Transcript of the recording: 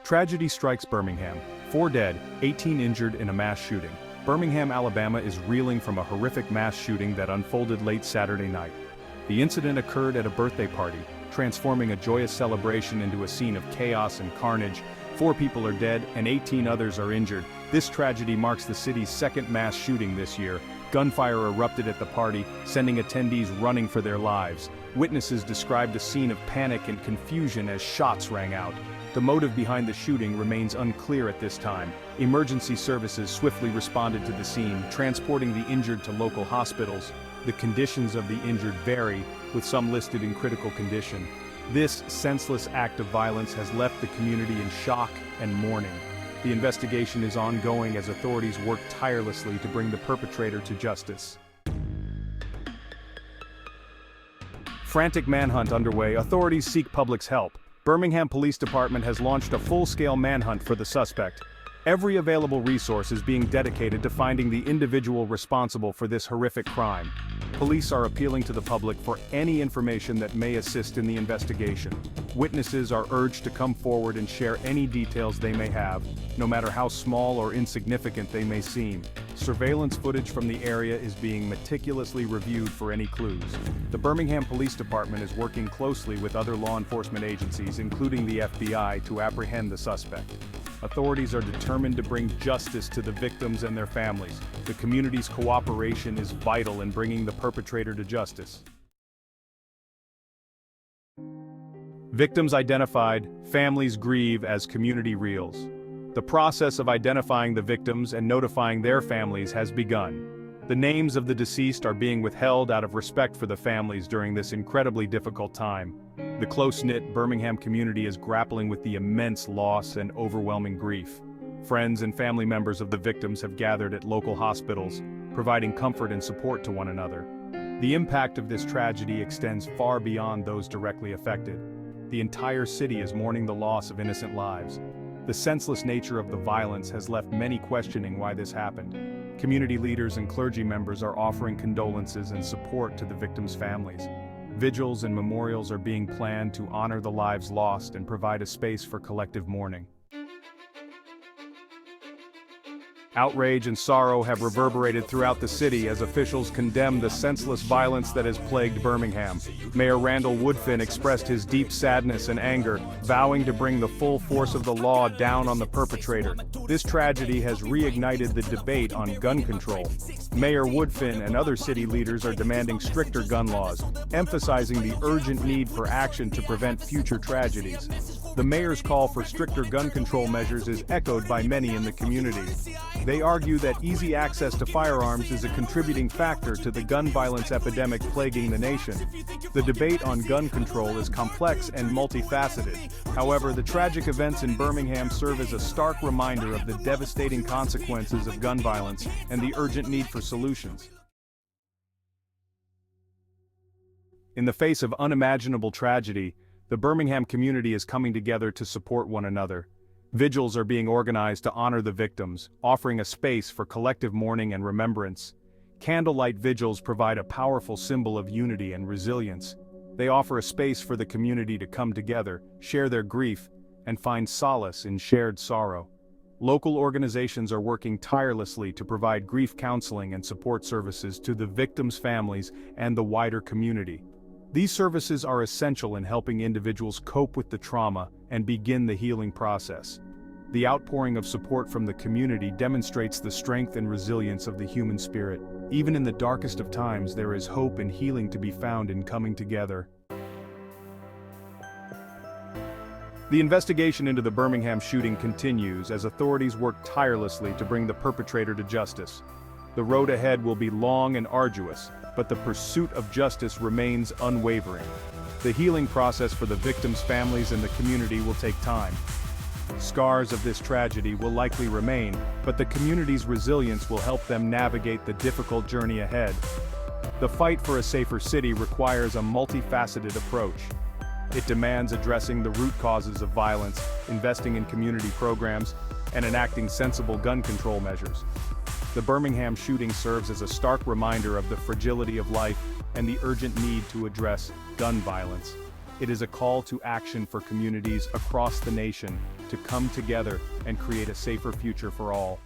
Tragedy strikes Birmingham. 4 dead, 18 injured in a mass shooting. Birmingham, Alabama is reeling from a horrific mass shooting that unfolded late Saturday night. The incident occurred at a birthday party, transforming a joyous celebration into a scene of chaos and carnage. 4 people are dead and 18 others are injured. This tragedy marks the city's second mass shooting this year. Gunfire erupted at the party, sending attendees running for their lives. Witnesses described a scene of panic and confusion as shots rang out. The motive behind the shooting remains unclear at this time. Emergency services swiftly responded to the scene, transporting the injured to local hospitals. The conditions of the injured vary, with some listed in critical condition. This senseless act of violence has left the community in shock and mourning. The investigation is ongoing as authorities work tirelessly to bring the perpetrator to justice. Frantic manhunt underway, authorities seek public's help. Birmingham Police Department has launched a full-scale manhunt for the suspect. Every available resource is being dedicated to finding the individual responsible for this horrific crime. Police are appealing to the public for any information that may assist in the investigation. Witnesses are urged to come forward and share any details they may have, no matter how small or insignificant they may seem. Surveillance footage from the area is being meticulously reviewed for any clues. The Birmingham Police Department is working closely with other law enforcement agencies, including the FBI, to apprehend the suspect. Authorities are determined to bring justice to the victims and their families. The community's cooperation is vital in bringing the perpetrator to justice. Victims identified, families grieve as community reels. The process of identifying the victims and notifying their families has begun. The names of the deceased are being withheld out of respect for the families during this incredibly difficult time. The close-knit Birmingham community is grappling with the immense loss and overwhelming grief. Friends and family members of the victims have gathered at local hospitals, providing comfort and support to one another. The impact of this tragedy extends far beyond those directly affected. The entire city is mourning the loss of innocent lives. The senseless nature of the violence has left many questioning why this happened. Community leaders and clergy members are offering condolences and support to the victims' families. Vigils and memorials are being planned to honor the lives lost and provide a space for collective mourning. Outrage and sorrow have reverberated throughout the city as officials condemn the senseless violence that has plagued Birmingham. Mayor Randall Woodfin expressed his deep sadness and anger, vowing to bring the full force of the law down on the perpetrator. This tragedy has reignited the debate on gun control. Mayor Woodfin and other city leaders are demanding stricter gun laws, emphasizing the urgent need for action to prevent future tragedies. The mayor's call for stricter gun control measures is echoed by many in the community. They argue that easy access to firearms is a contributing factor to the gun violence epidemic plaguing the nation. The debate on gun control is complex and multifaceted. However, the tragic events in Birmingham serve as a stark reminder of the devastating consequences of gun violence and the urgent need for solutions. In the face of unimaginable tragedy, the Birmingham community is coming together to support one another. Vigils are being organized to honor the victims, offering a space for collective mourning and remembrance. Candlelight vigils provide a powerful symbol of unity and resilience. They offer a space for the community to come together, share their grief, and find solace in shared sorrow. Local organizations are working tirelessly to provide grief counseling and support services to the victims' families and the wider community. These services are essential in helping individuals cope with the trauma and begin the healing process. The outpouring of support from the community demonstrates the strength and resilience of the human spirit. Even in the darkest of times, there is hope and healing to be found in coming together. The investigation into the Birmingham shooting continues as authorities work tirelessly to bring the perpetrator to justice. The road ahead will be long and arduous, but the pursuit of justice remains unwavering. The healing process for the victims' families and the community will take time. Scars of this tragedy will likely remain, but the community's resilience will help them navigate the difficult journey ahead. The fight for a safer city requires a multifaceted approach. It demands addressing the root causes of violence, investing in community programs, and enacting sensible gun control measures. The Birmingham shooting serves as a stark reminder of the fragility of life and the urgent need to address gun violence. It is a call to action for communities across the nation to come together and create a safer future for all.